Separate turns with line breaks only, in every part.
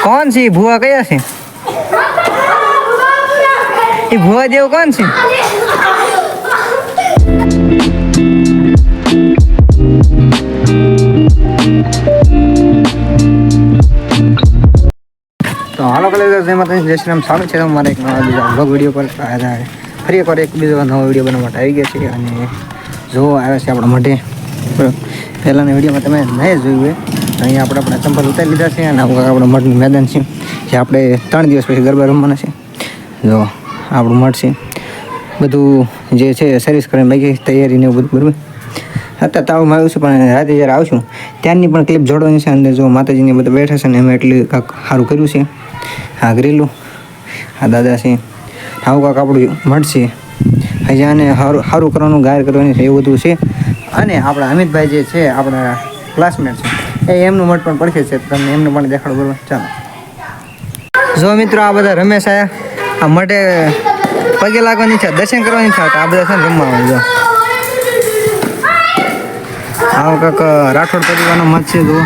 कौन सी भुआ कया से ये भुआ देव कौन सी तो हालो कलेक्टर जय माता जय श्री राम स्वागत છે તમારે એક નવા બ્લોગ વિડીયો પર ફરી એકવાર એક બીજો નવો વિડીયો બનાવવા માટે આવી ગયા છે અને જો આવે છે આપણા માટે પહેલાંના વિડીયોમાં તમે નહીં જોયું હોય તો અહીંયા આપણે ચંપલ ઉતારી લીધા છે અને આપણા મઠનું મેદાન છે જે આપણે 3 દિવસ પછી ગરબા રમવાના છે જો આપણું મઠ છે બધું જે છે સર્વિસ કરીને બાકી તૈયારીને એવું બધું બરાબર અત્યારે તાવમાં આવ્યું છે પણ રાતે જ્યારે આવશું ત્યારની પણ ક્લિપ જોડવાની છે અંદર જો માતાજીને બધા બેઠા છે ને એમ એટલું કાંક સારું કર્યું છે હા ઘરેલું આ દાદા છે આવું કાંક આપણું મળશે હજી આને સારું કરવાનું ગાયર કરવાની છે એવું બધું છે અને આપણા અમિતભાઈ જે છે આપણા ક્લાસમેટ છે એ એમનું મઠ પણ પડખે છે તમને એમનું પણ દેખાડો બરોબર ચાલો જો મિત્રો આ બધા રમેશ આયા આ મઠે પગે લાગવાની છે દર્શન કરવાની છે આ બધા છે ને રમવા આવે જો આવો કાંક રાઠોડ પરિવારનો મત છે જુઓ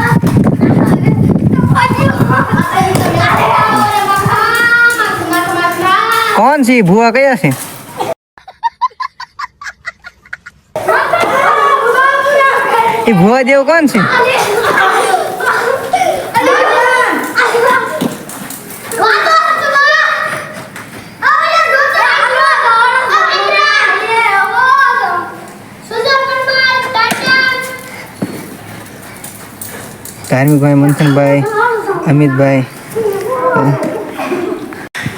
कौन सी भुआ कया से ये भुआ देव कौन सी धार्मिक भाई मंथन भाई अमित भाई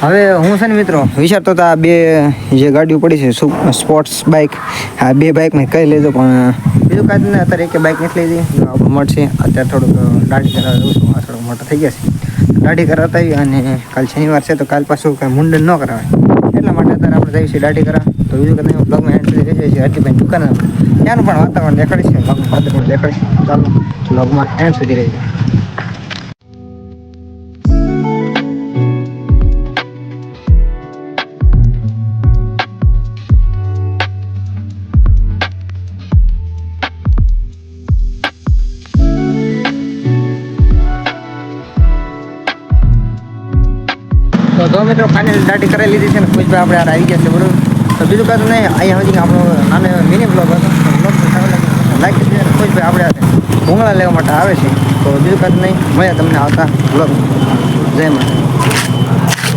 હવે હું છે ને મિત્રો વિચારતો હતા બે જે ગાડીઓ પડી છે સ્પોર્ટ્સ બાઇક આ બે બાઇકમાં કઈ લેજો પણ બીજું કાંઈ ને અત્યારે એક બાઇક નથી લઈ જઈ આપણું મઠ છે અત્યારે થોડુંક દાઢી કરાવી દઉં છું આ થોડુંક મોટા થઈ ગયા છે દાઢી કરાવતા આવી અને કાલ શનિવાર છે તો કાલ પાછું કાંઈ મુંડન ન કરાવે એટલા માટે અત્યારે આપણે જઈએ છીએ દાઢી કરાવ તો બીજું કંઈ બ્લોગમાં એન્ડ સુધી જઈએ છીએ હરજીભાઈ દુકાન ત્યાંનું પણ વાતાવરણ દેખાડીશ ને બ્લોગમાં વાતાવરણ દેખાડીશ ચાલો બ્લોગમાં એન્ડ સુધી રહી જાય તો મિત્રો ફાઇનલ દાઢી કરાવી લીધી છે ને ખુશભાઈ આપણે આવી ગયા છે બરોબર તો બીજું કાંઈ નહીં અહીંયા સુધી આપણો નાનો મિની બ્લોગ હતો લાઈક કરી ખુશભાઈ આપણે ભૂંગળા લેવા માટે આવે છે તો બીજું કાંઈ નહીં મળ્યા તમને આવતા બ્લોગ જય માતા